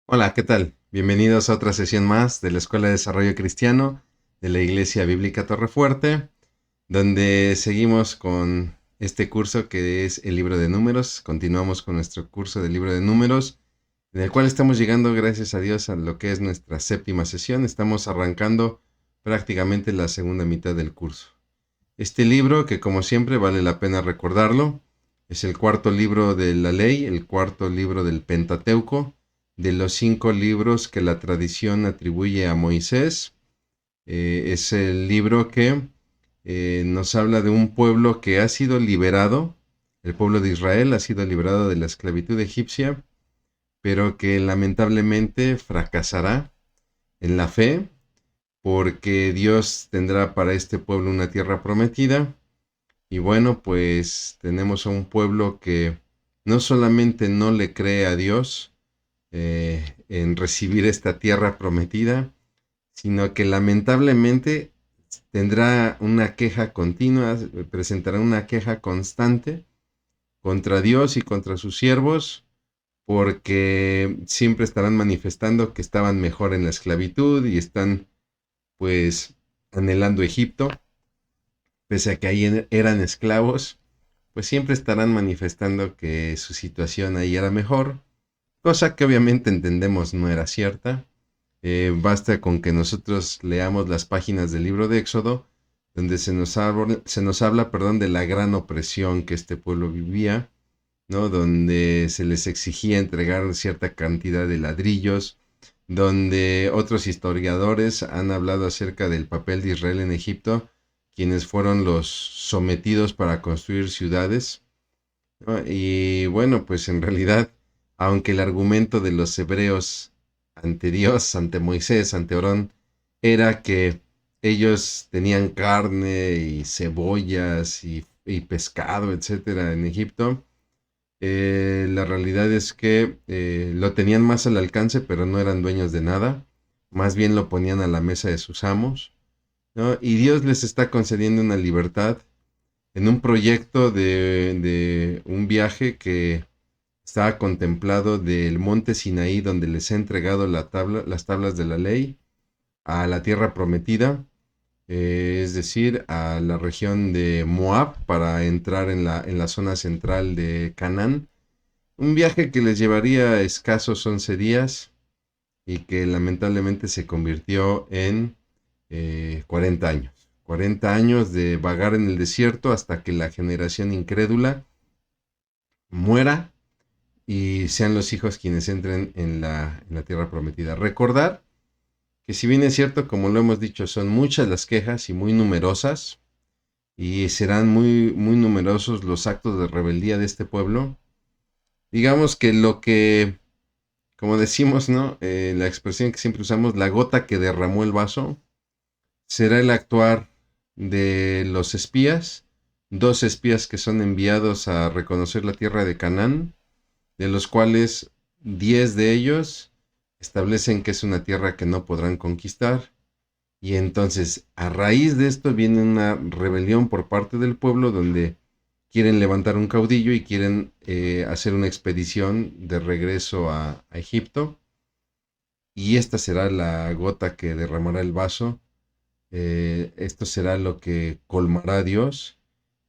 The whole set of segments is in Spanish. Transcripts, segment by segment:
Hola, ¿qué tal? Bienvenidos a otra sesión más de la Escuela de Desarrollo Cristiano de la Iglesia Bíblica Torrefuerte, donde seguimos con este curso que es el libro de números. Continuamos con nuestro curso del libro de números, en el cual estamos llegando, gracias a Dios, a lo que es nuestra séptima sesión. Estamos arrancando prácticamente la segunda mitad del curso. Este libro, que como siempre vale la pena recordarlo, es el cuarto libro de la ley, el cuarto libro del Pentateuco, de los 5 libros que la tradición atribuye a Moisés. Es el libro que nos habla de un pueblo que ha sido liberado, el pueblo de Israel ha sido liberado de la esclavitud egipcia, pero que lamentablemente fracasará en la fe, porque Dios tendrá para este pueblo una tierra prometida. Y bueno, pues tenemos a un pueblo que no solamente no le cree a Dios en recibir esta tierra prometida, sino que lamentablemente tendrá una queja continua, presentará una queja constante contra Dios y contra sus siervos, porque siempre estarán manifestando que estaban mejor en la esclavitud y están pues anhelando Egipto, pese a que ahí eran esclavos, pues siempre estarán manifestando que su situación ahí era mejor, cosa que obviamente entendemos no era cierta. Basta con que nosotros leamos las páginas del libro de Éxodo, donde se nos habla, perdón, de la gran opresión que este pueblo vivía, ¿no? Donde se les exigía entregar cierta cantidad de ladrillos, donde otros historiadores han hablado acerca del papel de Israel en Egipto, quienes fueron los sometidos para construir ciudades, ¿no? Y bueno, pues en realidad, aunque el argumento de los hebreos ante Dios, ante Moisés, ante Orón, era que ellos tenían carne y cebollas y pescado, etcétera, en Egipto, la realidad es que lo tenían más al alcance, pero no eran dueños de nada. Más bien lo ponían a la mesa de sus amos, ¿no? Y Dios les está concediendo una libertad en un proyecto de un viaje que estaba contemplado del monte Sinaí, donde les ha entregado las tablas de la ley, a la tierra prometida, es decir, a la región de Moab, para entrar en la zona central de Canaán. Un viaje que les llevaría escasos 11 días y que lamentablemente se convirtió en 40 años. 40 años de vagar en el desierto hasta que la generación incrédula muera y sean los hijos quienes entren en la tierra prometida. Recordar que, si bien es cierto, como lo hemos dicho, son muchas las quejas y muy numerosas, y serán muy, muy numerosos los actos de rebeldía de este pueblo. Digamos que lo que, como decimos, ¿no? La expresión que siempre usamos, la gota que derramó el vaso, será el actuar de los espías, 2 espías que son enviados a reconocer la tierra de Canaán, de los cuales 10 de ellos establecen que es una tierra que no podrán conquistar. Y entonces, a raíz de esto, viene una rebelión por parte del pueblo, donde quieren levantar un caudillo y quieren hacer una expedición de regreso a Egipto. Y esta será la gota que derramará el vaso. Esto será lo que colmará a Dios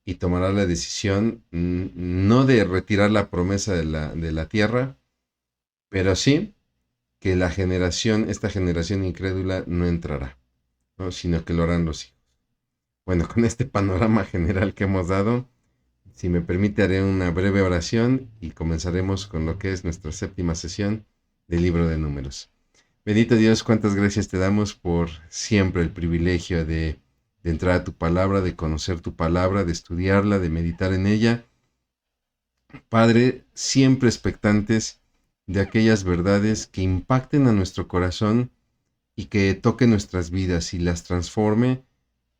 y tomará la decisión, no de retirar la promesa de la tierra, pero sí que esta generación incrédula no entrará, ¿no? Sino que lo harán los hijos. Bueno, con este panorama general que hemos dado, si me permite, haré una breve oración y comenzaremos con lo que es nuestra séptima sesión del libro de números. Bendito Dios, cuántas gracias te damos por siempre el privilegio de entrar a tu palabra, de conocer tu palabra, de estudiarla, de meditar en ella. Padre, siempre expectantes de aquellas verdades que impacten a nuestro corazón y que toquen nuestras vidas y las transforme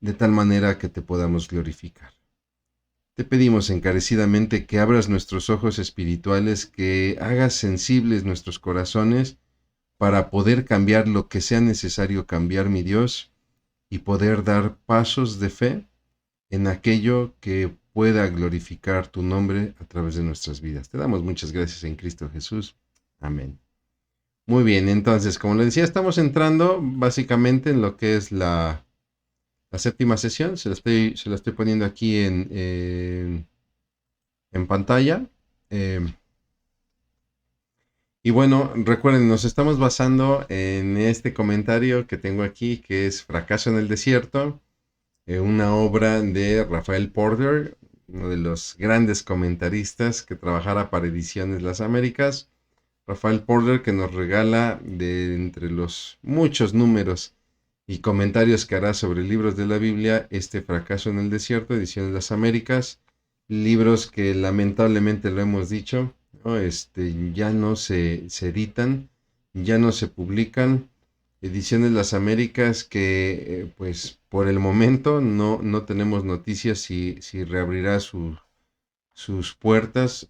de tal manera que te podamos glorificar. Te pedimos encarecidamente que abras nuestros ojos espirituales, que hagas sensibles nuestros corazones para poder cambiar lo que sea necesario cambiar, mi Dios, y poder dar pasos de fe en aquello que pueda glorificar tu nombre a través de nuestras vidas. Te damos muchas gracias en Cristo Jesús. Amén. Muy bien, entonces, como le decía, estamos entrando básicamente en lo que es la séptima sesión. Se la estoy poniendo aquí en pantalla. Eh, y bueno, recuerden, nos estamos basando en este comentario que tengo aquí, que es Fracaso en el Desierto, una obra de Rafael Porter, uno de los grandes comentaristas que trabajara para Ediciones Las Américas. Rafael Porter, que nos regala de entre los muchos números y comentarios que hará sobre libros de la Biblia, este Fracaso en el Desierto, Ediciones Las Américas, libros que lamentablemente lo hemos dicho, ¿no? Ya no se editan, ya no se publican. Ediciones Las Américas que pues por el momento no tenemos noticias si reabrirá sus puertas,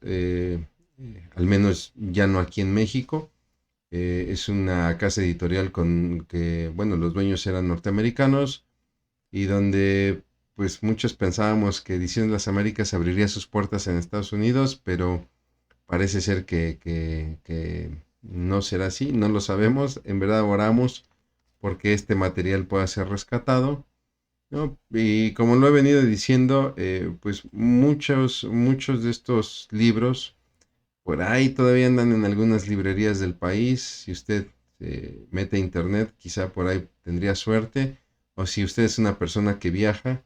al menos ya no aquí en México. Es una casa editorial con que, bueno, los dueños eran norteamericanos y donde pues muchos pensábamos que Ediciones Las Américas abriría sus puertas en Estados Unidos, pero parece ser que no será así, no lo sabemos. En verdad oramos porque este material pueda ser rescatado, ¿no? Y como lo he venido diciendo, pues muchos de estos libros por ahí todavía andan en algunas librerías del país. Si usted se mete a internet, quizá por ahí tendría suerte. O si usted es una persona que viaja,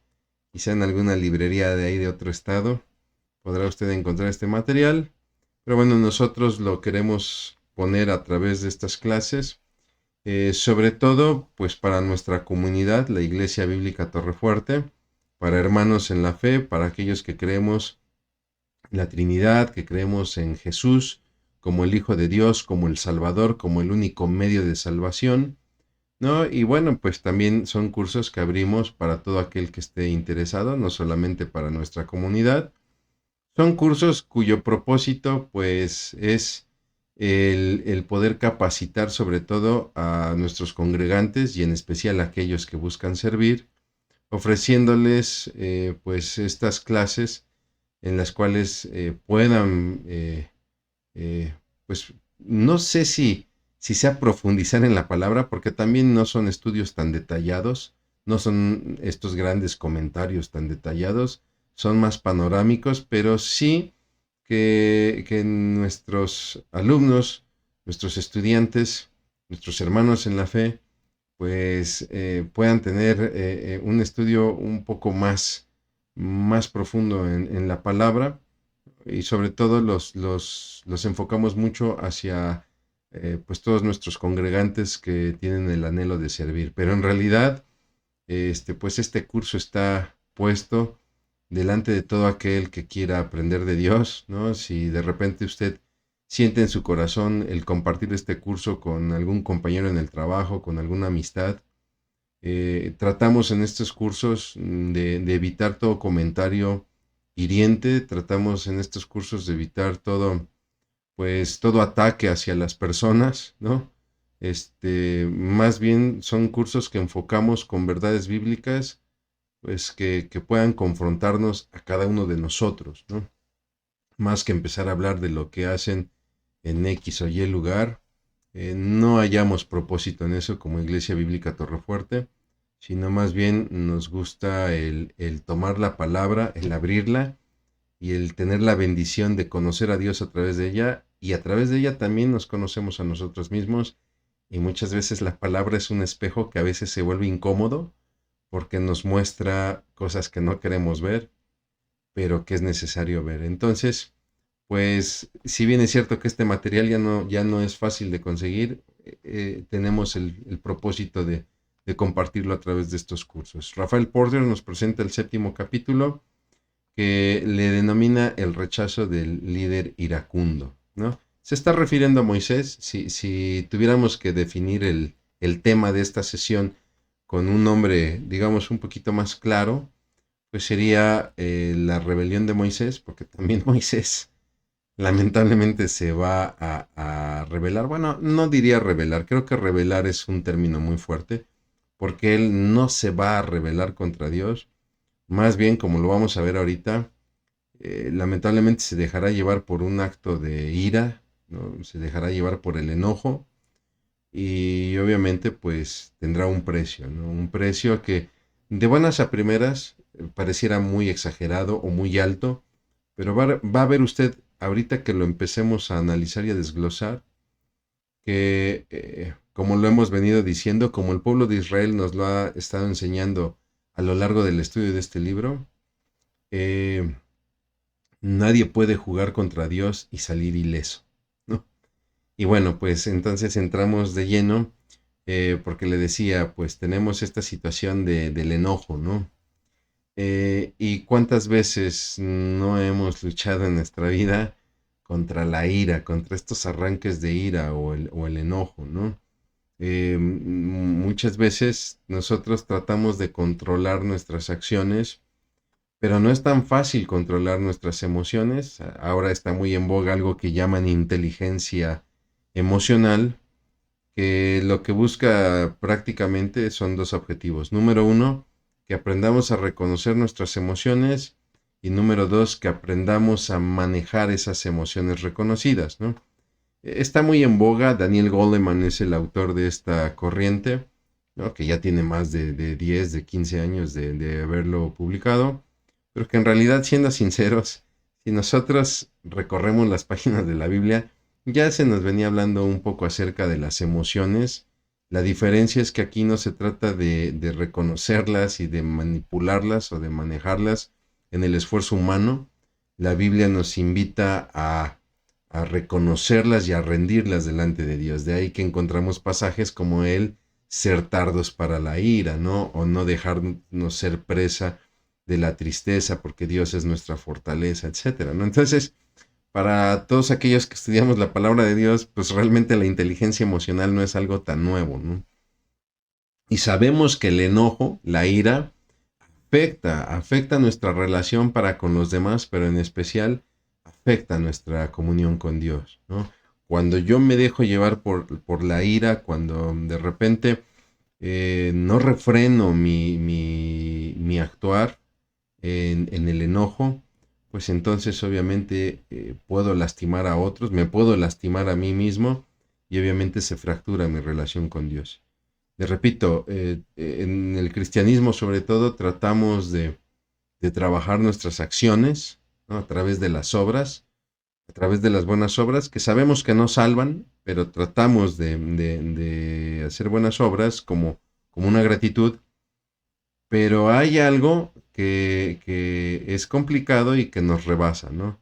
quizá en alguna librería de ahí de otro estado, podrá usted encontrar este material. Pero bueno, nosotros lo queremos poner a través de estas clases, sobre todo pues para nuestra comunidad, la Iglesia Bíblica Torrefuerte, para hermanos en la fe, para aquellos que creemos la Trinidad, que creemos en Jesús como el Hijo de Dios, como el Salvador, como el único medio de salvación, ¿no? Y bueno, pues también son cursos que abrimos para todo aquel que esté interesado, no solamente para nuestra comunidad. Son cursos cuyo propósito pues es el poder capacitar sobre todo a nuestros congregantes y en especial a aquellos que buscan servir, ofreciéndoles pues estas clases en las cuales puedan, pues no sé si sea profundizar en la palabra, porque también no son estudios tan detallados, no son estos grandes comentarios tan detallados, son más panorámicos, pero sí que nuestros alumnos, nuestros estudiantes, nuestros hermanos en la fe, pues puedan tener un estudio un poco más profundo en la palabra y sobre todo los enfocamos mucho hacia pues todos nuestros congregantes que tienen el anhelo de servir. Pero en realidad, pues este curso está puesto delante de todo aquel que quiera aprender de Dios, ¿no? Si de repente usted siente en su corazón el compartir este curso con algún compañero en el trabajo, con alguna amistad, tratamos en estos cursos de evitar todo comentario hiriente, tratamos en estos cursos de evitar pues todo ataque hacia las personas, ¿no? Más bien son cursos que enfocamos con verdades bíblicas, pues que puedan confrontarnos a cada uno de nosotros, ¿no? Más que empezar a hablar de lo que hacen en X o Y lugar, no hallamos propósito en eso como Iglesia Bíblica Torrefuerte, sino más bien nos gusta el tomar la palabra, el abrirla y el tener la bendición de conocer a Dios a través de ella, y a través de ella también nos conocemos a nosotros mismos, y muchas veces la palabra es un espejo que a veces se vuelve incómodo porque nos muestra cosas que no queremos ver, pero que es necesario ver. Entonces, pues si bien es cierto que este material ya no es fácil de conseguir, tenemos el propósito de compartirlo a través de estos cursos. Rafael Porter nos presenta el séptimo capítulo, que le denomina el rechazo del líder iracundo, ¿no? Se está refiriendo a Moisés. Si tuviéramos que definir el tema de esta sesión con un nombre, digamos, un poquito más claro, pues sería la rebelión de Moisés, porque también Moisés lamentablemente se va a rebelar. Bueno, no diría rebelar, creo que rebelar es un término muy fuerte, porque él no se va a rebelar contra Dios. Más bien, como lo vamos a ver ahorita, lamentablemente se dejará llevar por un acto de ira, ¿no? Se dejará llevar por el enojo, y obviamente pues tendrá un precio, ¿no? Un precio que de buenas a primeras pareciera muy exagerado o muy alto, pero va a ver usted ahorita que lo empecemos a analizar y a desglosar, que como lo hemos venido diciendo, como el pueblo de Israel nos lo ha estado enseñando a lo largo del estudio de este libro, eh, nadie puede jugar contra Dios y salir ileso, ¿no? Y bueno, pues entonces entramos de lleno, porque le decía, pues tenemos esta situación del enojo, ¿no? Y cuántas veces no hemos luchado en nuestra vida contra la ira, contra estos arranques de ira o el enojo, ¿no? Muchas veces nosotros tratamos de controlar nuestras acciones, pero no es tan fácil controlar nuestras emociones. Ahora está muy en boga algo que llaman inteligencia emocional, que lo que busca prácticamente son dos objetivos. Número uno, que aprendamos a reconocer nuestras emociones, y número dos, que aprendamos a manejar esas emociones reconocidas, ¿no? Está muy en boga. Daniel Goleman es el autor de esta corriente, ¿no? Que ya tiene más de 10, de 15 años de haberlo publicado, pero que en realidad, siendo sinceros, si nosotros recorremos las páginas de la Biblia, ya se nos venía hablando un poco acerca de las emociones. La diferencia es que aquí no se trata de reconocerlas y de manipularlas o de manejarlas en el esfuerzo humano. La Biblia nos invita a reconocerlas y a rendirlas delante de Dios. De ahí que encontramos pasajes como el ser tardos para la ira, ¿no? O no dejarnos ser presa de la tristeza porque Dios es nuestra fortaleza, etcétera, ¿no? Entonces, para todos aquellos que estudiamos la palabra de Dios, pues realmente la inteligencia emocional no es algo tan nuevo, ¿no? Y sabemos que el enojo, la ira, afecta nuestra relación para con los demás, pero en especial afecta nuestra comunión con Dios, ¿no? Cuando yo me dejo llevar por la ira, cuando de repente no refreno mi actuar en el enojo, pues entonces obviamente puedo lastimar a otros, me puedo lastimar a mí mismo, y obviamente se fractura mi relación con Dios. Les repito, en el cristianismo sobre todo tratamos de trabajar nuestras acciones, ¿no? A través de las obras, a través de las buenas obras, que sabemos que no salvan, pero tratamos de hacer buenas obras como una gratitud. Pero hay algo que es complicado y que nos rebasa, ¿no?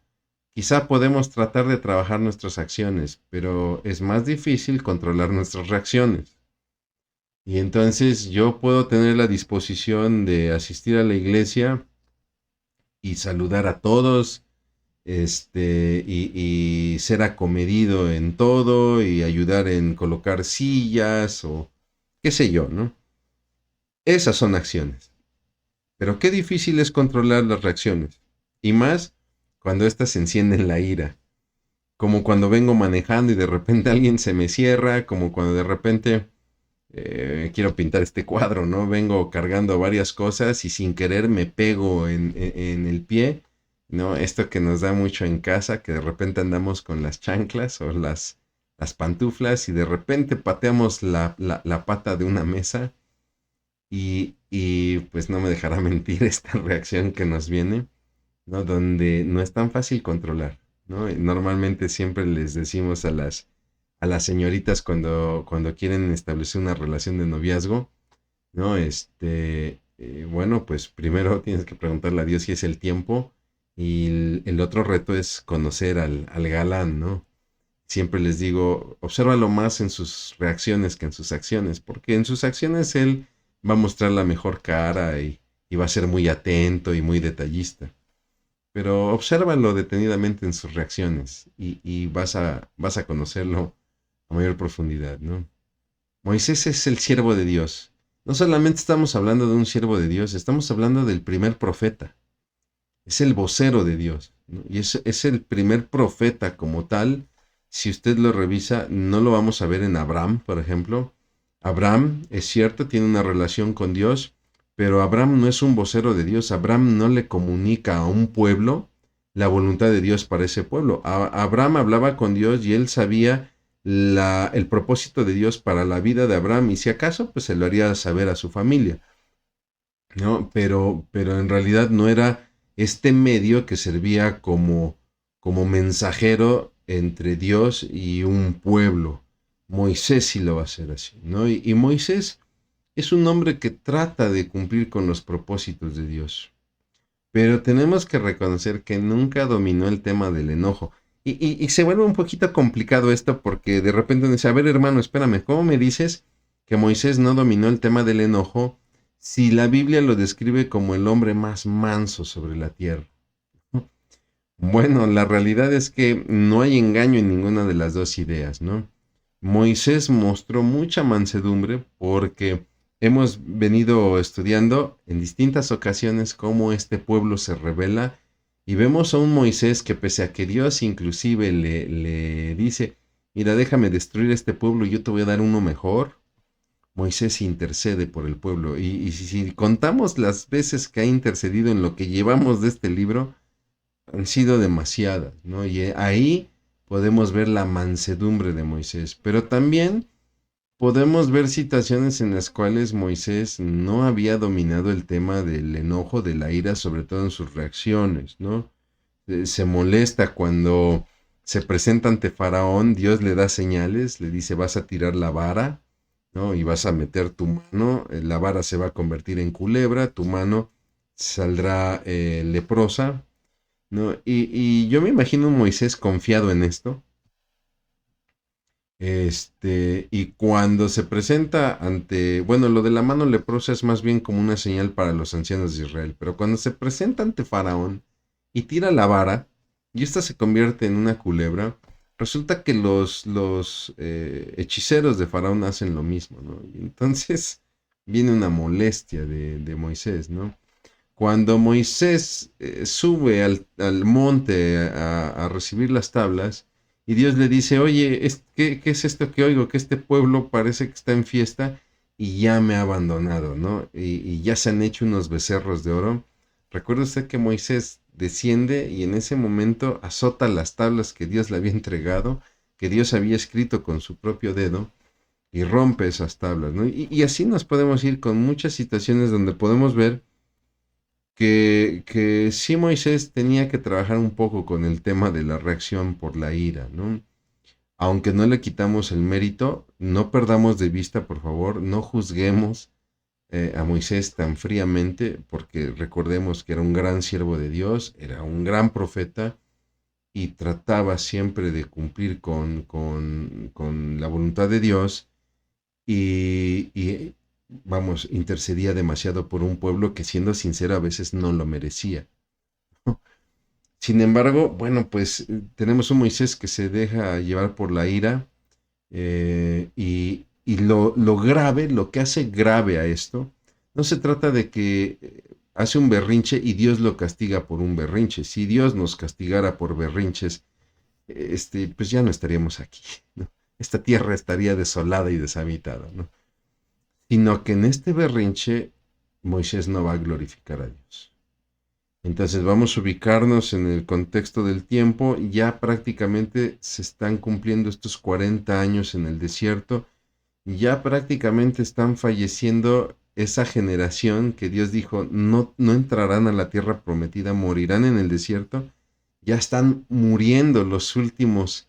Quizá podemos tratar de trabajar nuestras acciones, pero es más difícil controlar nuestras reacciones. Y entonces yo puedo tener la disposición de asistir a la iglesia y saludar a todos, y ser acomedido en todo y ayudar en colocar sillas o qué sé yo, ¿no? Esas son acciones. Pero qué difícil es controlar las reacciones. Y más cuando éstas encienden la ira. Como cuando vengo manejando y de repente alguien se me cierra, como cuando de repente quiero pintar este cuadro, ¿no? Vengo cargando varias cosas y sin querer me pego en el pie, ¿no? Esto que nos da mucho en casa, que de repente andamos con las chanclas o las pantuflas y de repente pateamos la pata de una mesa, y pues no me dejará mentir esta reacción que nos viene, ¿no? Donde no es tan fácil controlar, ¿no? Normalmente siempre les decimos a las señoritas cuando quieren establecer una relación de noviazgo, ¿no? Bueno, pues primero tienes que preguntarle a Dios si es el tiempo, y el otro reto es conocer al galán, ¿no? Siempre les digo, obsérvalo más en sus reacciones que en sus acciones, porque en sus acciones él va a mostrar la mejor cara y va a ser muy atento y muy detallista. Pero obsérvalo detenidamente en sus reacciones y vas a conocerlo a mayor profundidad, ¿no? Moisés es el siervo de Dios. No solamente estamos hablando de un siervo de Dios, estamos hablando del primer profeta. Es el vocero de Dios, ¿no? Y es el primer profeta como tal. Si usted lo revisa, no lo vamos a ver en Abraham, por ejemplo. Abraham, es cierto, tiene una relación con Dios, pero Abraham no es un vocero de Dios. Abraham no le comunica a un pueblo la voluntad de Dios para ese pueblo. Abraham hablaba con Dios y él sabía el propósito de Dios para la vida de Abraham, y si acaso, pues se lo haría saber a su familia, ¿no? Pero en realidad no era este medio que servía como mensajero entre Dios y un pueblo. Moisés sí lo va a hacer así, ¿no? Y Moisés es un hombre que trata de cumplir con los propósitos de Dios. Pero tenemos que reconocer que nunca dominó el tema del enojo. Y se vuelve un poquito complicado esto porque de repente dice, a ver hermano, espérame, ¿cómo me dices que Moisés no dominó el tema del enojo si la Biblia lo describe como el hombre más manso sobre la tierra? Bueno, la realidad es que no hay engaño en ninguna de las dos ideas, ¿no? Moisés mostró mucha mansedumbre porque hemos venido estudiando en distintas ocasiones cómo este pueblo se rebela y vemos a un Moisés que pese a que Dios inclusive le dice, mira, déjame destruir este pueblo y yo te voy a dar uno mejor, Moisés intercede por el pueblo. Y si contamos las veces que ha intercedido en lo que llevamos de este libro, han sido demasiadas, ¿no? Y ahí podemos ver la mansedumbre de Moisés, pero también podemos ver situaciones en las cuales Moisés no había dominado el tema del enojo, de la ira, sobre todo en sus reacciones, ¿no? Se molesta cuando se presenta ante Faraón, Dios le da señales, le dice vas a tirar la vara, ¿no? Y vas a meter tu mano, la vara se va a convertir en culebra, tu mano saldrá leprosa, ¿no? Y yo me imagino un Moisés confiado en esto. Y cuando se presenta ante, bueno, lo de la mano leprosa es más bien como una señal para los ancianos de Israel, pero cuando se presenta ante Faraón y tira la vara, y esta se convierte en una culebra, resulta que los hechiceros de Faraón hacen lo mismo, ¿no? Y entonces viene una molestia de Moisés, ¿no? Cuando Moisés sube al monte a recibir las tablas y Dios le dice, oye, ¿qué es esto que oigo? Que este pueblo parece que está en fiesta y ya me ha abandonado, ¿no? Y ya se han hecho unos becerros de oro. Recuerda usted que Moisés desciende y en ese momento azota las tablas que Dios le había entregado, que Dios había escrito con su propio dedo y rompe esas tablas, ¿no? Y así nos podemos ir con muchas situaciones donde podemos ver que sí Moisés tenía que trabajar un poco con el tema de la reacción por la ira, ¿no? Aunque no le quitamos el mérito, no perdamos de vista, por favor, no juzguemos a Moisés tan fríamente, porque recordemos que era un gran siervo de Dios, era un gran profeta y trataba siempre de cumplir con la voluntad de Dios y, vamos, intercedía demasiado por un pueblo que siendo sincero a veces no lo merecía. Sin embargo, bueno, pues tenemos un Moisés que se deja llevar por la ira y lo grave, lo que hace grave a esto, no se trata de que hace un berrinche y Dios lo castiga por un berrinche. Si Dios nos castigara por berrinches, pues ya no estaríamos aquí, ¿no? Esta tierra estaría desolada y deshabitada, ¿no? Sino que en este berrinche Moisés no va a glorificar a Dios. Entonces vamos a ubicarnos en el contexto del tiempo. Ya prácticamente se están cumpliendo estos 40 años en el desierto. Ya prácticamente están falleciendo esa generación que Dios dijo no entrarán a la tierra prometida, morirán en el desierto. Ya están muriendo las últimas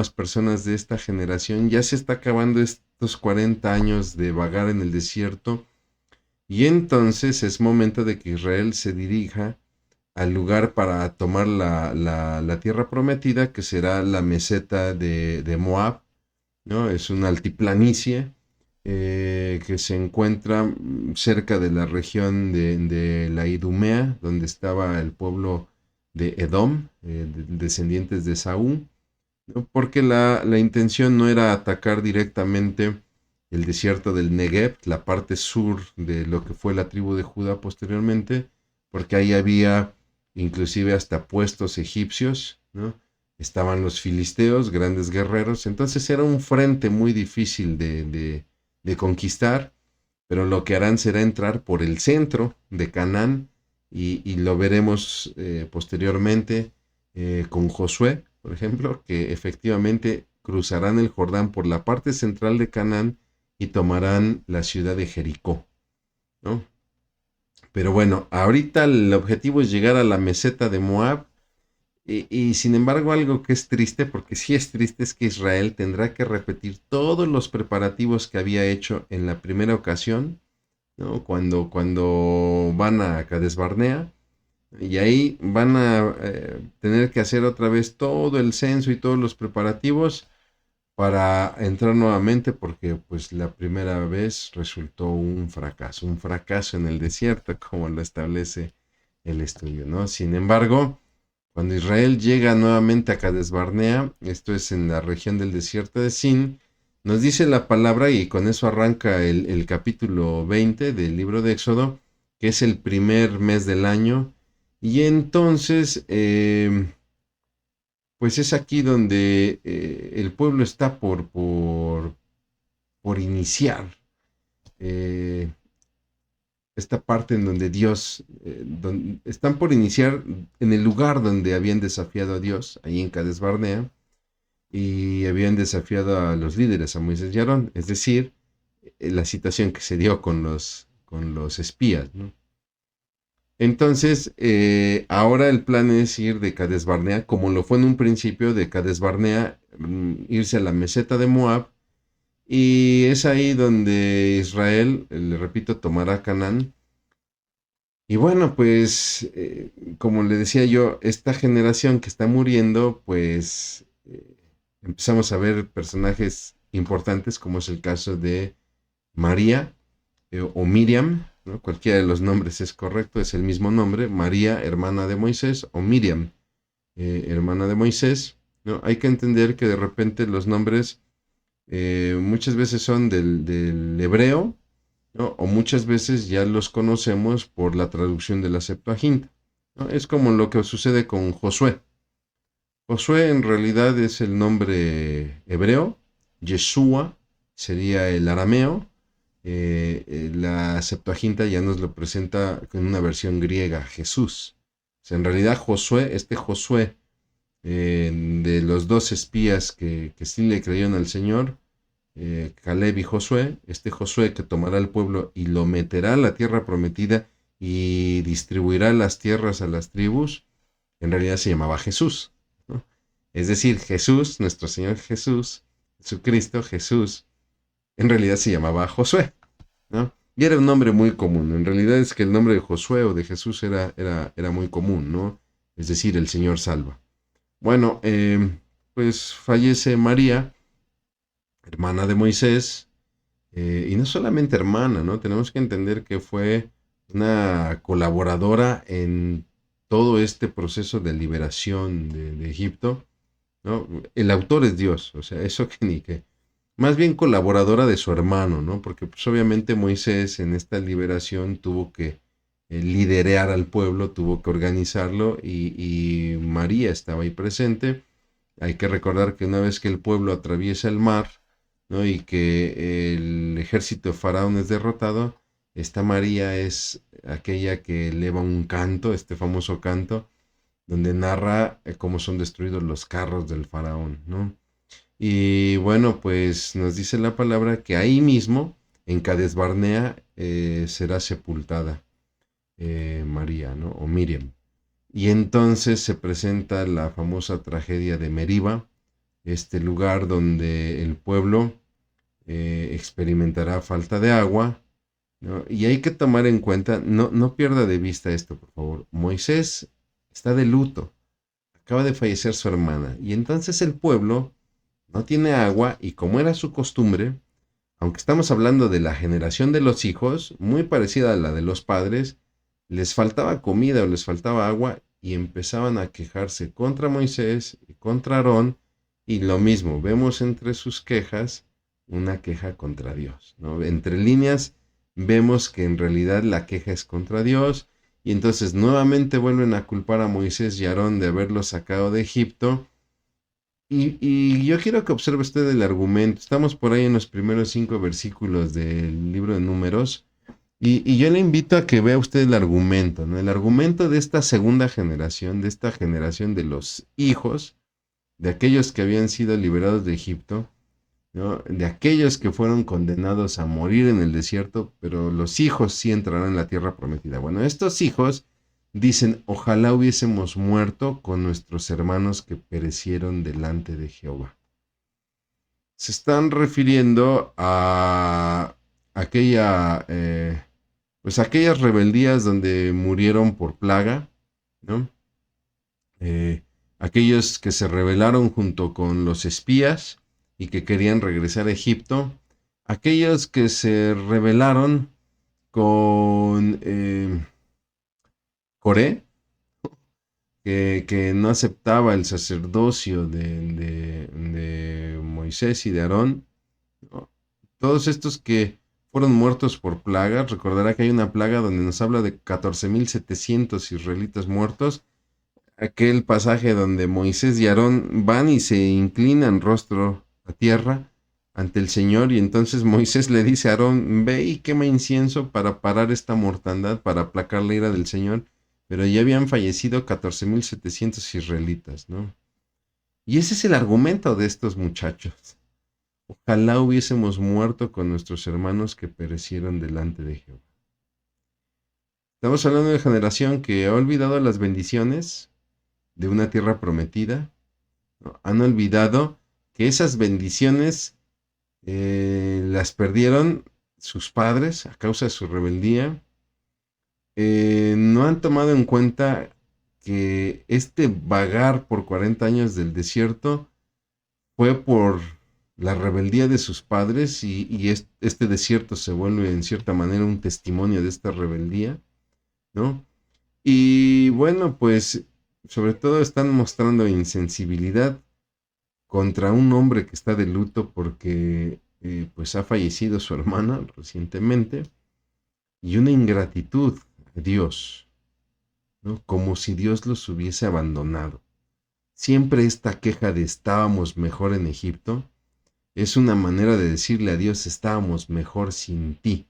personas de esta generación. Ya se está acabando estos 40 años de vagar en el desierto. Y entonces es momento de que Israel se dirija al lugar para tomar la tierra prometida, que será la meseta de Moab, ¿no? Es una altiplanicie que se encuentra cerca de la región de la Idumea, donde estaba el pueblo de Edom, descendientes de Saúl, ¿no? Porque la intención no era atacar directamente el desierto del Negev, la parte sur de lo que fue la tribu de Judá posteriormente, porque ahí había inclusive hasta puestos egipcios, ¿no? Estaban los filisteos, grandes guerreros, entonces era un frente muy difícil de conquistar, pero lo que harán será entrar por el centro de Canaán y lo veremos posteriormente con Josué, por ejemplo, que efectivamente cruzarán el Jordán por la parte central de Canaán y tomarán la ciudad de Jericó, ¿no? Pero bueno, ahorita el objetivo es llegar a la meseta de Moab. Y sin embargo, algo que es triste, porque sí es triste, es que Israel tendrá que repetir todos los preparativos que había hecho en la primera ocasión, ¿no? Cuando van a Cades Barnea, y ahí van a tener que hacer otra vez todo el censo y todos los preparativos para entrar nuevamente, porque pues la primera vez resultó un fracaso en el desierto, como lo establece el estudio, ¿no? Sin embargo, cuando Israel llega nuevamente a Cades Barnea, esto es en la región del desierto de Sin, nos dice la palabra, y con eso arranca el capítulo 20 del libro de Éxodo, que es el primer mes del año, y entonces, pues es aquí donde el pueblo está por iniciar eh, esta parte en donde Dios, están por iniciar en el lugar donde habían desafiado a Dios, ahí en Cades Barnea, y habían desafiado a los líderes, a Moisés y Aarón, es decir, la situación que se dio con los espías, ¿no? Entonces, ahora el plan es ir de Cades Barnea, como lo fue en un principio, de Cades Barnea, irse a la meseta de Moab, y es ahí donde Israel, le repito, tomará Canaán. Y bueno, pues, como le decía yo, esta generación que está muriendo, pues empezamos a ver personajes importantes, como es el caso de María o Miriam, ¿no? Cualquiera de los nombres es correcto, es el mismo nombre, María, hermana de Moisés, o Miriam, hermana de Moisés, ¿no? Hay que entender que de repente los nombres muchas veces son del hebreo, ¿no? O muchas veces ya los conocemos por la traducción de la Septuaginta, ¿no? Es como lo que sucede con Josué. Josué en realidad es el nombre hebreo, Yeshua sería el arameo, la Septuaginta ya nos lo presenta con una versión griega, Jesús. O sea, en realidad Josué, este Josué, de los dos espías que sí le creyeron al Señor, Caleb y Josué, este Josué que tomará el pueblo y lo meterá a la tierra prometida y distribuirá las tierras a las tribus, en realidad se llamaba Jesús, ¿no? Es decir, Jesús, nuestro Señor Jesús, Jesucristo, Jesús, en realidad se llamaba Josué, ¿no? Y era un nombre muy común. En realidad es que el nombre de Josué o de Jesús era muy común, ¿no? Es decir, el Señor salva. Bueno, pues fallece María, hermana de Moisés, y no solamente hermana, ¿no? Tenemos que entender que fue una colaboradora en todo este proceso de liberación de Egipto, ¿no? El autor es Dios, o sea, eso que ni que. Más bien colaboradora de su hermano, ¿no? Porque pues obviamente Moisés en esta liberación tuvo que liderar al pueblo, tuvo que organizarlo y María estaba ahí presente. Hay que recordar que una vez que el pueblo atraviesa el mar, ¿no? Y que el ejército de Faraón es derrotado, esta María es aquella que eleva un canto, este famoso canto, donde narra cómo son destruidos los carros del Faraón, ¿no? Y bueno, pues nos dice la palabra que ahí mismo, en Cades Barnea, será sepultada María, ¿no? O Miriam. Y entonces se presenta la famosa tragedia de Meriba, este lugar donde el pueblo experimentará falta de agua, ¿no? Y hay que tomar en cuenta, no pierda de vista esto, por favor. Moisés está de luto, acaba de fallecer su hermana, y entonces el pueblo no tiene agua, y como era su costumbre, aunque estamos hablando de la generación de los hijos, muy parecida a la de los padres, les faltaba comida o les faltaba agua y empezaban a quejarse contra Moisés y contra Aarón, y lo mismo, vemos entre sus quejas una queja contra Dios, ¿no? Entre líneas vemos que en realidad la queja es contra Dios, y entonces nuevamente vuelven a culpar a Moisés y Aarón de haberlos sacado de Egipto. Y yo quiero que observe usted el argumento. Estamos por ahí en los primeros 5 versículos del libro de Números. Y yo le invito a que vea usted el argumento, ¿no? El argumento de esta segunda generación, de esta generación de los hijos, de aquellos que habían sido liberados de Egipto, ¿no? De aquellos que fueron condenados a morir en el desierto, pero los hijos sí entrarán en la tierra prometida. Bueno, estos hijos dicen, ojalá hubiésemos muerto con nuestros hermanos que perecieron delante de Jehová. Se están refiriendo a aquella, pues aquellas rebeldías donde murieron por plaga, ¿no? Eh, aquellos que se rebelaron junto con los espías y que querían regresar a Egipto, aquellos que se rebelaron con Coré, que no aceptaba el sacerdocio de Moisés y de Aarón, ¿no? Todos estos que fueron muertos por plagas, recordará que hay una plaga donde nos habla de 14.700 israelitas muertos, aquel pasaje donde Moisés y Aarón van y se inclinan rostro a tierra ante el Señor, y entonces Moisés le dice a Aarón, ve y quema incienso para parar esta mortandad, para aplacar la ira del Señor, pero ya habían fallecido 14.700 israelitas, ¿no? Y ese es el argumento de estos muchachos. Ojalá hubiésemos muerto con nuestros hermanos que perecieron delante de Jehová. Estamos hablando de una generación que ha olvidado las bendiciones de una tierra prometida, ¿no? Han olvidado que esas bendiciones las perdieron sus padres a causa de su rebeldía. No han tomado en cuenta que este vagar por 40 años del desierto fue por la rebeldía de sus padres, y este desierto se vuelve en cierta manera un testimonio de esta rebeldía, ¿no? Y bueno, pues sobre todo están mostrando insensibilidad contra un hombre que está de luto porque pues ha fallecido su hermana recientemente, y una ingratitud a Dios, ¿no? Como si Dios los hubiese abandonado. Siempre esta queja de estábamos mejor en Egipto es una manera de decirle a Dios estábamos mejor sin ti.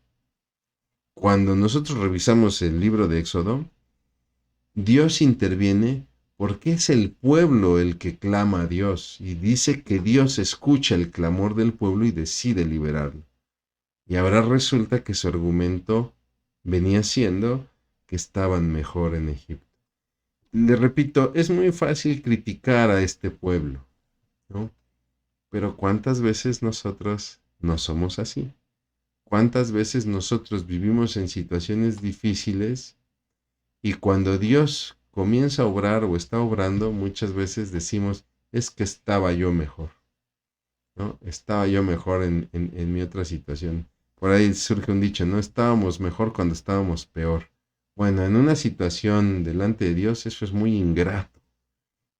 Cuando nosotros revisamos el libro de Éxodo, Dios interviene porque es el pueblo el que clama a Dios, y dice que Dios escucha el clamor del pueblo y decide liberarlo. Y ahora resulta que su argumento venía siendo que estaban mejor en Egipto. Le repito, es muy fácil criticar a este pueblo, ¿no? Pero ¿cuántas veces nosotros no somos así? ¿Cuántas veces nosotros vivimos en situaciones difíciles y cuando Dios comienza a obrar o está obrando, muchas veces decimos, es que estaba yo mejor, ¿no? Estaba yo mejor en mi otra situación. Por ahí surge un dicho, no estábamos mejor cuando estábamos peor. Bueno, en una situación delante de Dios eso es muy ingrato,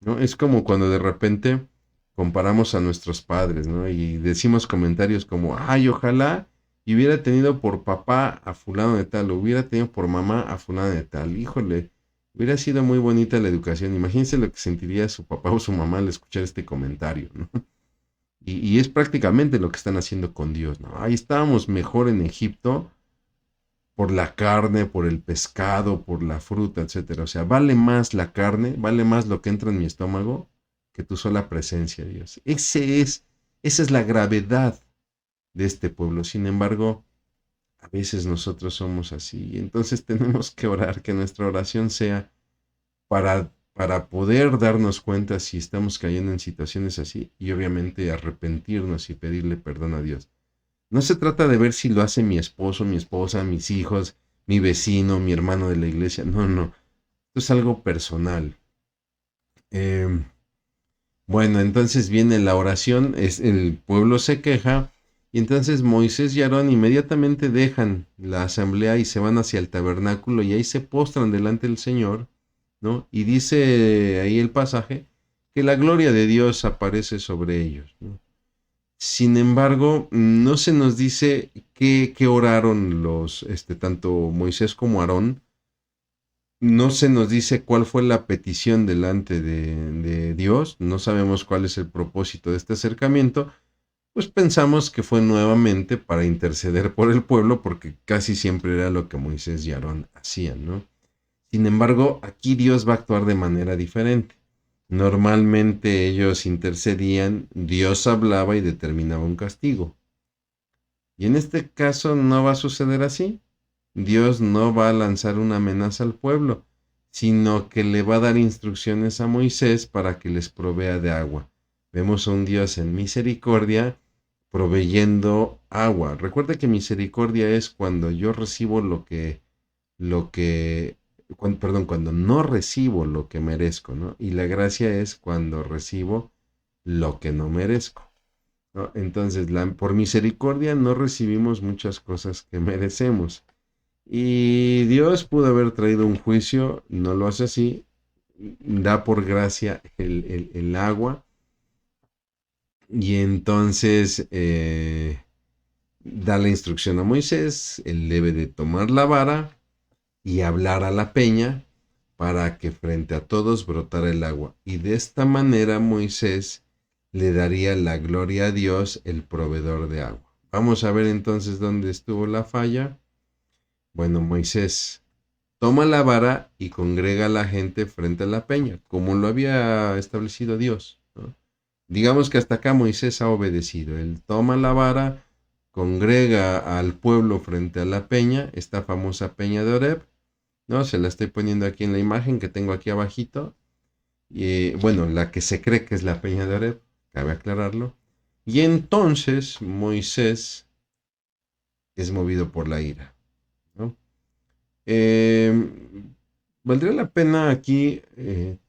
¿no? Es como cuando de repente comparamos a nuestros padres, ¿no? Y decimos comentarios como, ay, ojalá y hubiera tenido por papá a fulano de tal, o hubiera tenido por mamá a fulano de tal. Híjole, hubiera sido muy bonita la educación. Imagínense lo que sentiría su papá o su mamá al escuchar este comentario, ¿no? Y es prácticamente lo que están haciendo con Dios, ¿no? Ahí estábamos mejor en Egipto por la carne, por el pescado, por la fruta, etcétera. O sea, vale más la carne, vale más lo que entra en mi estómago que tu sola presencia, Dios. Esa es la gravedad de este pueblo. Sin embargo, a veces nosotros somos así. Y entonces tenemos que orar, que nuestra oración sea para poder darnos cuenta si estamos cayendo en situaciones así, y obviamente arrepentirnos y pedirle perdón a Dios. No se trata de ver si lo hace mi esposo, mi esposa, mis hijos, mi vecino, mi hermano de la iglesia. No, no. Esto es algo personal. Eh, bueno, entonces viene la oración, el pueblo se queja, y entonces Moisés y Aarón inmediatamente dejan la asamblea y se van hacia el tabernáculo, y ahí se postran delante del Señor, ¿no? Y dice ahí el pasaje que la gloria de Dios aparece sobre ellos, ¿no? Sin embargo, no se nos dice qué oraron tanto Moisés como Aarón. No se nos dice cuál fue la petición delante de Dios. No sabemos cuál es el propósito de este acercamiento. Pues pensamos que fue nuevamente para interceder por el pueblo, porque casi siempre era lo que Moisés y Aarón hacían, ¿no? Sin embargo, aquí Dios va a actuar de manera diferente. Normalmente ellos intercedían, Dios hablaba y determinaba un castigo. Y en este caso no va a suceder así. Dios no va a lanzar una amenaza al pueblo, sino que le va a dar instrucciones a Moisés para que les provea de agua. Vemos a un Dios en misericordia proveyendo agua. Recuerda que misericordia es cuando yo recibo lo que, perdón, cuando no recibo lo que merezco, ¿no? Y la gracia es cuando recibo lo que no merezco, ¿no? Entonces, por misericordia no recibimos muchas cosas que merecemos. Y Dios pudo haber traído un juicio, no lo hace así, da por gracia el agua y entonces da la instrucción a Moisés, él debe de tomar la vara y hablar a la peña para que frente a todos brotara el agua. Y de esta manera Moisés le daría la gloria a Dios, el proveedor de agua. Vamos a ver entonces dónde estuvo la falla. Bueno, Moisés toma la vara y congrega a la gente frente a la peña, como lo había establecido Dios, ¿no? Digamos que hasta acá Moisés ha obedecido. Él toma la vara, congrega al pueblo frente a la peña, esta famosa peña de Oreb, ¿no? Se la estoy poniendo aquí en la imagen que tengo aquí abajito. Y, bueno, la que se cree que es la peña de Oreb, cabe aclararlo. Y entonces Moisés es movido por la ira, ¿no? Eh, Valdría la pena aquí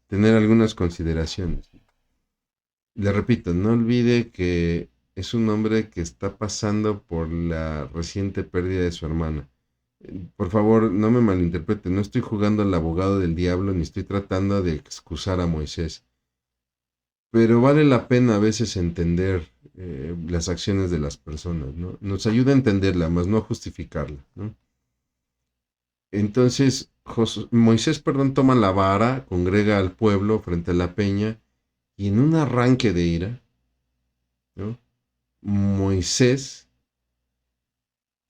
tener algunas consideraciones. Le repito, no olvide que es un hombre que está pasando por la reciente pérdida de su hermana. Por favor, no me malinterprete, no estoy jugando al abogado del diablo ni estoy tratando de excusar a Moisés, pero vale la pena a veces entender las acciones de las personas, ¿no? Nos ayuda a entenderla, más no a justificarla, ¿no? Entonces, Moisés, perdón, toma la vara, congrega al pueblo frente a la peña y en un arranque de ira, ¿no? Moisés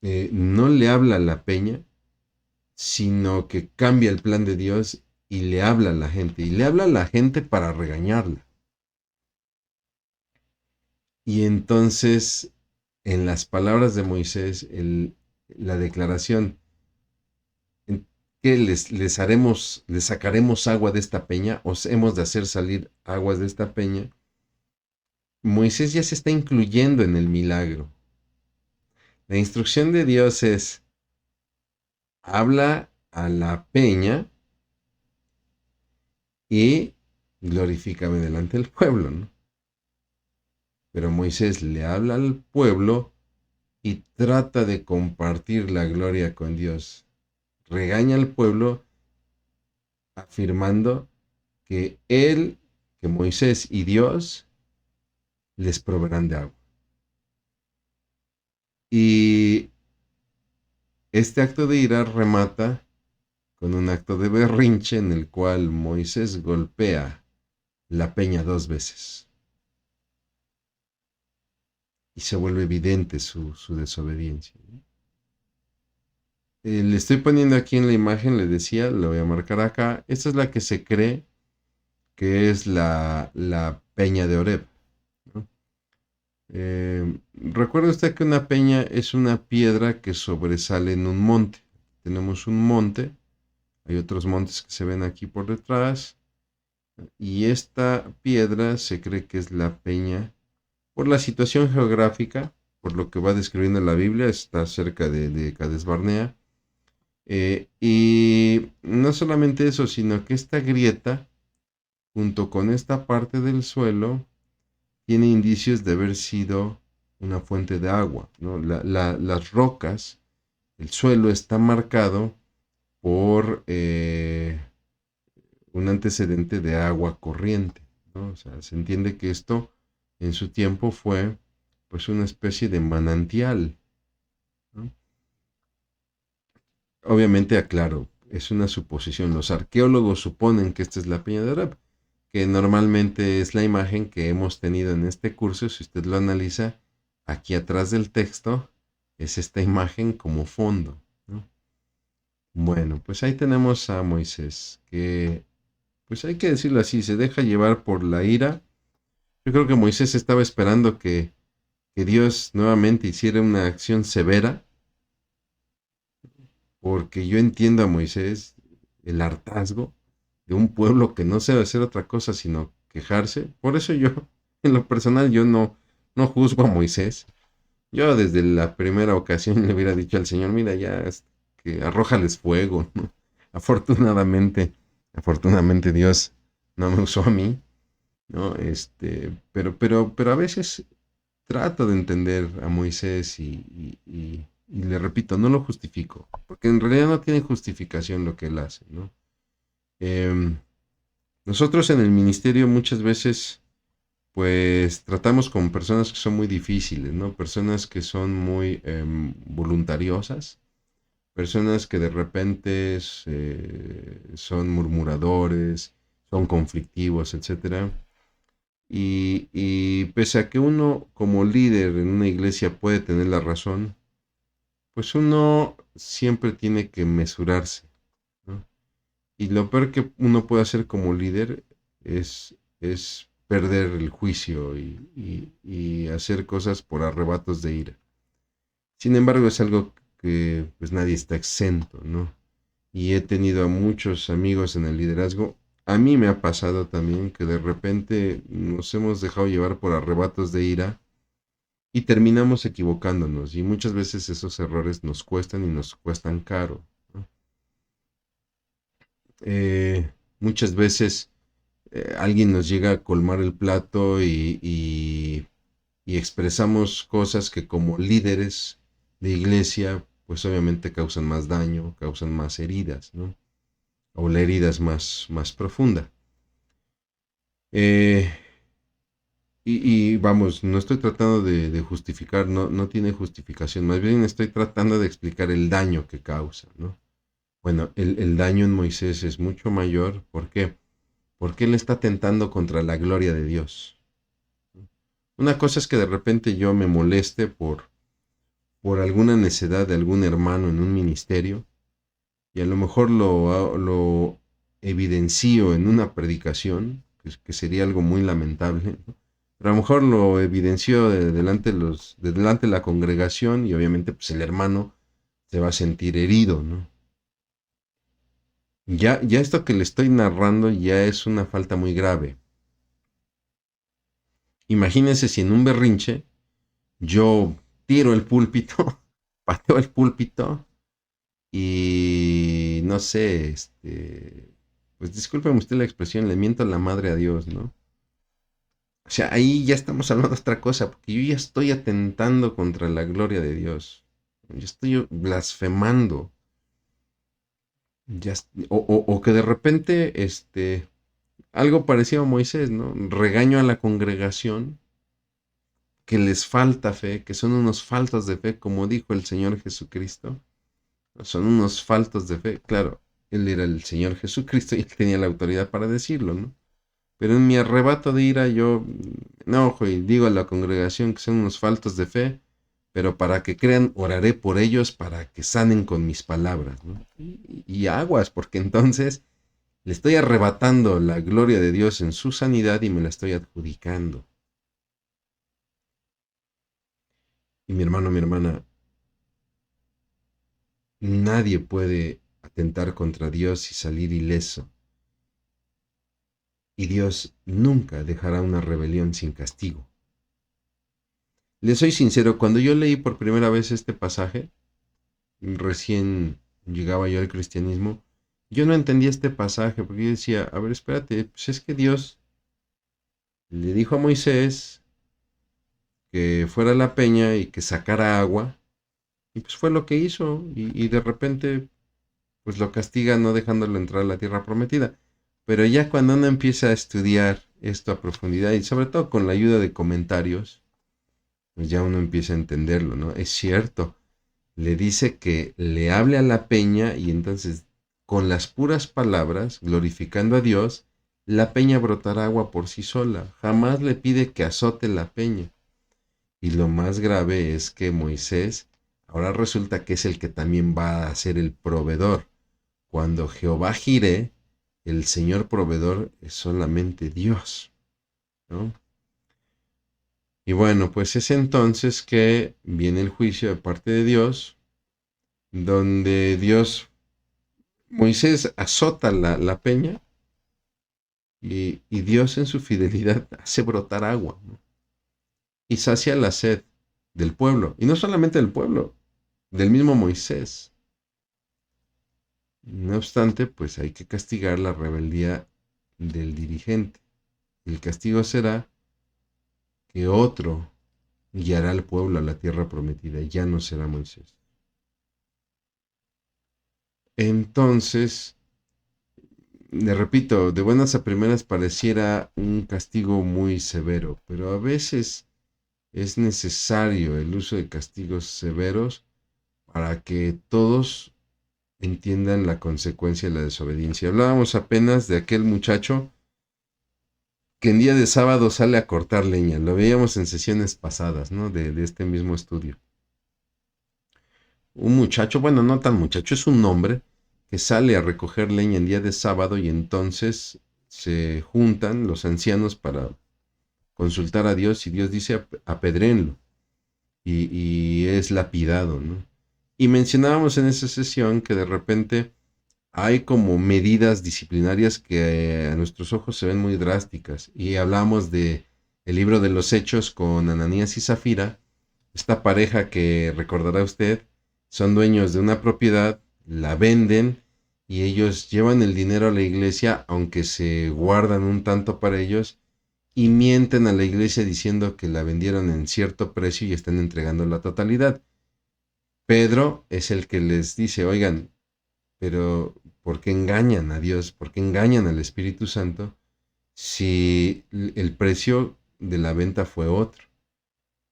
no le habla a la peña, sino que cambia el plan de Dios y le habla a la gente, y le habla a la gente para regañarla. Y entonces, en las palabras de Moisés, la declaración, que les sacaremos agua de esta peña, os hemos de hacer salir aguas de esta peña, Moisés ya se está incluyendo en el milagro. La instrucción de Dios es, habla a la peña y glorifícame delante del pueblo, ¿no? Pero Moisés le habla al pueblo y trata de compartir la gloria con Dios. Regaña al pueblo afirmando que él, que Moisés y Dios les proveerán de agua. Y este acto de ira remata con un acto de berrinche en el cual Moisés golpea la peña 2 veces. Y se vuelve evidente su desobediencia. Le estoy poniendo aquí en la imagen, le decía, lo voy a marcar acá. Esta es la que se cree que es la peña de Oreb, ¿no? Recuerda usted que una peña es una piedra que sobresale en un monte. Tenemos un monte, hay otros montes que se ven aquí por detrás, y esta piedra se cree que es la peña por la situación geográfica, por lo que va describiendo la Biblia, está cerca de Cades Barnea. Y no solamente eso, sino que esta grieta, junto con esta parte del suelo, tiene indicios de haber sido una fuente de agua, ¿no? Las rocas, el suelo está marcado por un antecedente de agua corriente, ¿no? O sea, se entiende que esto en su tiempo fue pues una especie de manantial, ¿no? Obviamente, aclaro, es una suposición. Los arqueólogos suponen que esta es la peña de Oreb, que normalmente es la imagen que hemos tenido en este curso. Si usted lo analiza, aquí atrás del texto es esta imagen como fondo, ¿no? Bueno, pues ahí tenemos a Moisés, que pues hay que decirlo así, se deja llevar por la ira. Yo creo que Moisés estaba esperando que Dios nuevamente hiciera una acción severa, porque yo entiendo a Moisés el hartazgo de un pueblo que no sabe hacer otra cosa sino quejarse. Por eso yo, en lo personal, yo no juzgo a Moisés. Yo desde la primera ocasión le hubiera dicho al Señor, mira, ya que arrójales fuego, ¿no? Afortunadamente, afortunadamente Dios no me usó a mí, ¿no? Pero a veces trato de entender a Moisés y le repito, no lo justifico, porque en realidad no tiene justificación lo que él hace, ¿no? Em, Nosotros en el ministerio muchas veces, pues tratamos con personas que son muy difíciles, ¿no? Personas que son muy voluntariosas, personas que de repente son murmuradores, son conflictivos, etcétera. Y pese a que uno como líder en una iglesia puede tener la razón, pues uno siempre tiene que mesurarse, ¿no? Y lo peor que uno puede hacer como líder es perder el juicio y hacer cosas por arrebatos de ira. Sin embargo, es algo que pues nadie está exento, ¿no? Y he tenido a muchos amigos en el liderazgo. A mí me ha pasado también que de repente nos hemos dejado llevar por arrebatos de ira y terminamos equivocándonos. Y muchas veces esos errores nos cuestan y nos cuestan caro, ¿no? Muchas veces alguien nos llega a colmar el plato y expresamos cosas que como líderes de iglesia, pues obviamente causan más daño, causan más heridas, ¿no? O la herida es más profunda. Eh, y vamos, no estoy tratando de justificar, no tiene justificación, más bien estoy tratando de explicar el daño que causa, ¿no? Bueno, el daño en Moisés es mucho mayor, ¿por qué? Porque él está tentando contra la gloria de Dios. Una cosa es que de repente yo me moleste por alguna necedad de algún hermano en un ministerio y a lo mejor lo evidencio en una predicación, que sería algo muy lamentable, ¿no? Pero a lo mejor lo evidenció delante de la congregación y obviamente pues el hermano se va a sentir herido, ¿no? Ya esto que le estoy narrando ya es una falta muy grave. Imagínense si en un berrinche yo tiro el púlpito, pateo el púlpito y no sé, pues discúlpeme usted la expresión, le miento a la madre a Dios, ¿no? O sea, ahí ya estamos hablando de otra cosa, porque yo ya estoy atentando contra la gloria de Dios. Yo estoy blasfemando. O que de repente, algo parecido a Moisés, ¿no? Regaño a la congregación que les falta fe, que son unos faltos de fe, como dijo el Señor Jesucristo. Son unos faltos de fe. Claro, Él era el Señor Jesucristo y Él tenía la autoridad para decirlo, ¿no? Pero en mi arrebato de ira yo enojo y digo a la congregación que son unos faltos de fe, pero para que crean oraré por ellos para que sanen con mis palabras, ¿no? Y aguas, porque entonces le estoy arrebatando la gloria de Dios en su sanidad y me la estoy adjudicando. Y mi hermano, mi hermana, nadie puede atentar contra Dios y salir ileso. Y Dios nunca dejará una rebelión sin castigo. Le soy sincero, cuando yo leí por primera vez este pasaje, recién llegaba yo al cristianismo, yo no entendía este pasaje, porque yo decía, a ver, espérate, pues es que Dios le dijo a Moisés que fuera a la peña y que sacara agua, y pues fue lo que hizo, y de repente, pues lo castiga no dejándolo entrar a la tierra prometida. Pero ya cuando uno empieza a estudiar esto a profundidad, y sobre todo con la ayuda de comentarios, pues ya uno empieza a entenderlo, ¿no? Es cierto, le dice que le hable a la peña y entonces con las puras palabras, glorificando a Dios, la peña brotará agua por sí sola. Jamás le pide que azote la peña. Y lo más grave es que Moisés ahora resulta que es el que también va a ser el proveedor. Cuando Jehová Jireh, el Señor proveedor es solamente Dios, ¿no? Y bueno, pues es entonces que viene el juicio de parte de Dios, donde Moisés azota la peña y Dios en su fidelidad hace brotar agua, ¿no? Y sacia la sed del pueblo. Y no solamente del pueblo, del mismo Moisés. No obstante, pues hay que castigar la rebeldía del dirigente. El castigo será que otro guiará al pueblo a la tierra prometida, ya no será Moisés. Entonces, le repito, de buenas a primeras pareciera un castigo muy severo, pero a veces es necesario el uso de castigos severos para que todos entiendan la consecuencia de la desobediencia. Hablábamos apenas de aquel muchacho que en día de sábado sale a cortar leña. Lo veíamos en sesiones pasadas, ¿no? De este mismo estudio. Un muchacho, bueno, no tan muchacho, es un hombre que sale a recoger leña en día de sábado y entonces se juntan los ancianos para consultar a Dios y Dios dice apedréenlo y es lapidado, ¿no? Y mencionábamos en esa sesión que de repente hay como medidas disciplinarias que a nuestros ojos se ven muy drásticas y hablamos de el libro de los Hechos con Ananías y Zafira, esta pareja que recordará usted, son dueños de una propiedad, la venden y ellos llevan el dinero a la iglesia, aunque se guardan un tanto para ellos, y mienten a la iglesia diciendo que la vendieron en cierto precio y están entregando la totalidad. Pedro es el que les dice, oigan, pero ¿por qué engañan a Dios? ¿Por qué engañan al Espíritu Santo si el precio de la venta fue otro?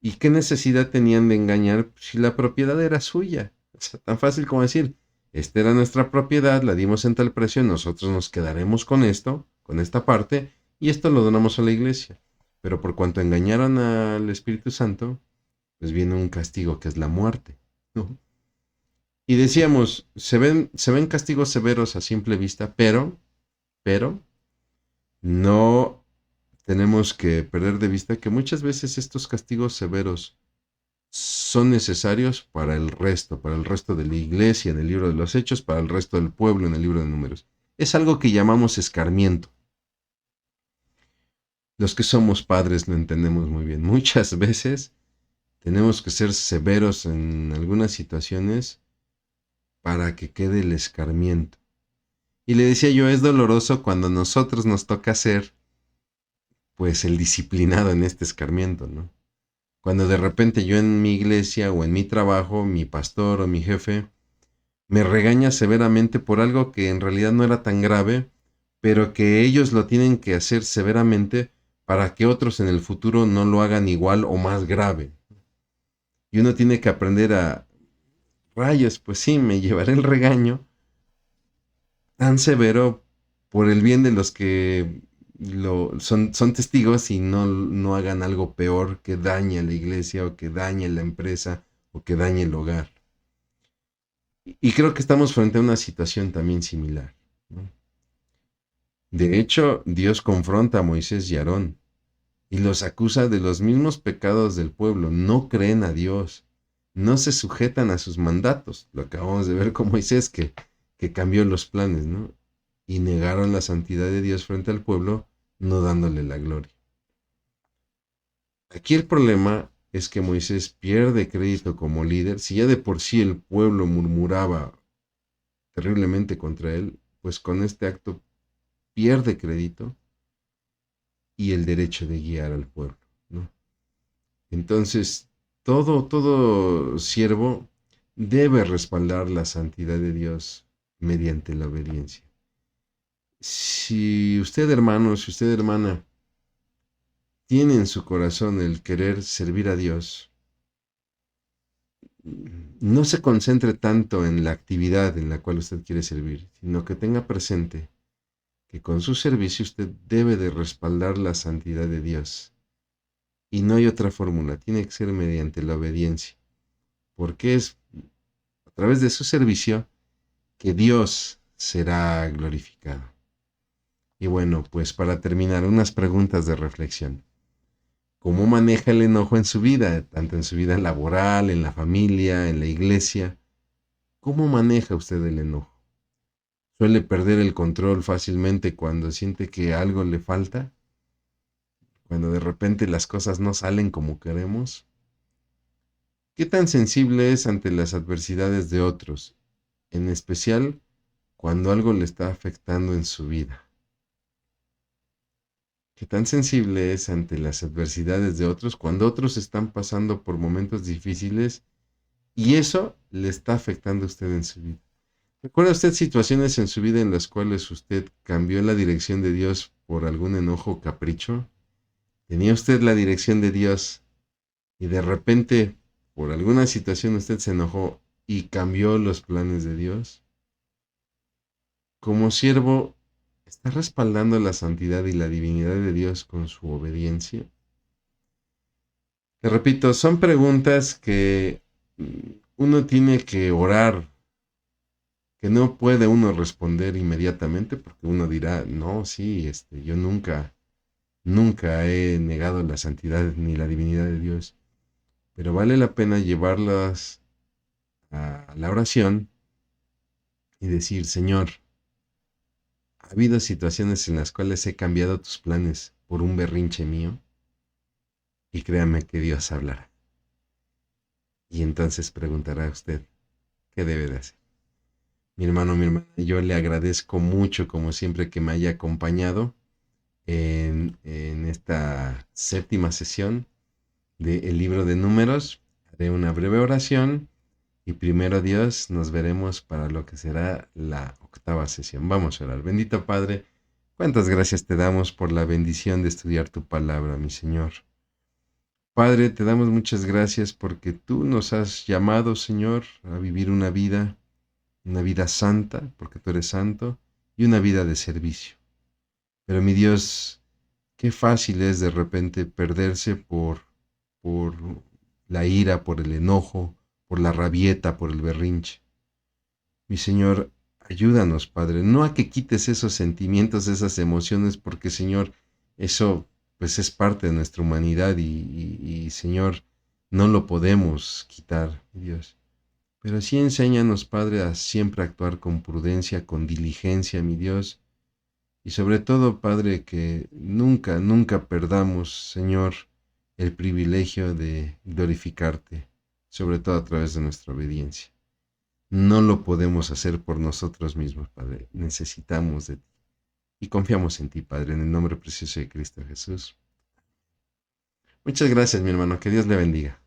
¿Y qué necesidad tenían de engañar si la propiedad era suya? O sea, tan fácil como decir, esta era nuestra propiedad, la dimos en tal precio, nosotros nos quedaremos con esto, con esta parte, y esto lo donamos a la iglesia. Pero por cuanto engañaron al Espíritu Santo, pues viene un castigo que es la muerte, ¿no? Y decíamos, se ven castigos severos a simple vista, pero, no tenemos que perder de vista que muchas veces estos castigos severos son necesarios para el resto de la iglesia en el libro de los Hechos, para el resto del pueblo en el libro de Números. Es algo que llamamos escarmiento. Los que somos padres lo entendemos muy bien. Muchas veces tenemos que ser severos en algunas situaciones para que quede el escarmiento. Y le decía yo, es doloroso cuando a nosotros nos toca ser, pues, el disciplinado en este escarmiento, ¿no? Cuando de repente yo en mi iglesia o en mi trabajo, mi pastor o mi jefe me regaña severamente por algo que en realidad no era tan grave, pero que ellos lo tienen que hacer severamente para que otros en el futuro no lo hagan igual o más grave. Y uno tiene que aprender a, rayos, pues sí, me llevaré el regaño tan severo por el bien de los que son testigos y no hagan algo peor que dañe a la iglesia o que dañe la empresa o que dañe el hogar. Y creo que estamos frente a una situación también similar, ¿no? De hecho, Dios confronta a Moisés y Aarón y los acusa de los mismos pecados del pueblo. No creen a Dios, no se sujetan a sus mandatos. Lo acabamos de ver con Moisés que cambió los planes, ¿no? Y negaron la santidad de Dios frente al pueblo, no dándole la gloria. Aquí el problema es que Moisés pierde crédito como líder. Si ya de por sí el pueblo murmuraba terriblemente contra él, pues con este acto pierde crédito y el derecho de guiar al pueblo, ¿no? Entonces, todo siervo debe respaldar la santidad de Dios mediante la obediencia. Si usted, hermano, si usted, hermana, tiene en su corazón el querer servir a Dios, no se concentre tanto en la actividad en la cual usted quiere servir, sino que tenga presente que con su servicio usted debe de respaldar la santidad de Dios. Y no hay otra fórmula, tiene que ser mediante la obediencia, porque es a través de su servicio que Dios será glorificado. Y bueno, pues para terminar, unas preguntas de reflexión. ¿Cómo maneja el enojo en su vida, tanto en su vida laboral, en la familia, en la iglesia? ¿Cómo maneja usted el enojo? ¿Suele perder el control fácilmente cuando siente que algo le falta? ¿Cuando de repente las cosas no salen como queremos? ¿Qué tan sensible es ante las adversidades de otros, en especial cuando algo le está afectando en su vida? ¿Qué tan sensible es ante las adversidades de otros cuando otros están pasando por momentos difíciles y eso le está afectando a usted en su vida? ¿Recuerda usted situaciones en su vida en las cuales usted cambió la dirección de Dios por algún enojo o capricho? ¿Tenía usted la dirección de Dios y de repente por alguna situación usted se enojó y cambió los planes de Dios? Como siervo, ¿está respaldando la santidad y la divinidad de Dios con su obediencia? Te repito, son preguntas que uno tiene que orar, que no puede uno responder inmediatamente porque uno dirá, no, sí, yo nunca he negado la santidad ni la divinidad de Dios, pero vale la pena llevarlas a la oración y decir, Señor, ha habido situaciones en las cuales he cambiado tus planes por un berrinche mío y créame que Dios hablará. Y entonces preguntará a usted, ¿qué debe de hacer? Mi hermana, yo le agradezco mucho como siempre que me haya acompañado en esta séptima sesión del libro de Números. Haré una breve oración y primero Dios nos veremos para lo que será la octava sesión. Vamos a orar. Bendito Padre, cuántas gracias te damos por la bendición de estudiar tu palabra, mi Señor. Padre, te damos muchas gracias porque tú nos has llamado, Señor, a vivir una vida santa, porque tú eres santo, y una vida de servicio. Pero mi Dios, qué fácil es de repente perderse por la ira, por el enojo, por la rabieta, por el berrinche. Mi Señor, ayúdanos, Padre, no a que quites esos sentimientos, esas emociones, porque Señor, eso pues es parte de nuestra humanidad y Señor, no lo podemos quitar, Dios. Pero sí enséñanos, Padre, a siempre actuar con prudencia, con diligencia, mi Dios, y sobre todo, Padre, que nunca perdamos, Señor, el privilegio de glorificarte, sobre todo a través de nuestra obediencia. No lo podemos hacer por nosotros mismos, Padre. Necesitamos de ti. Y confiamos en ti, Padre, en el nombre precioso de Cristo Jesús. Muchas gracias, mi hermano. Que Dios le bendiga.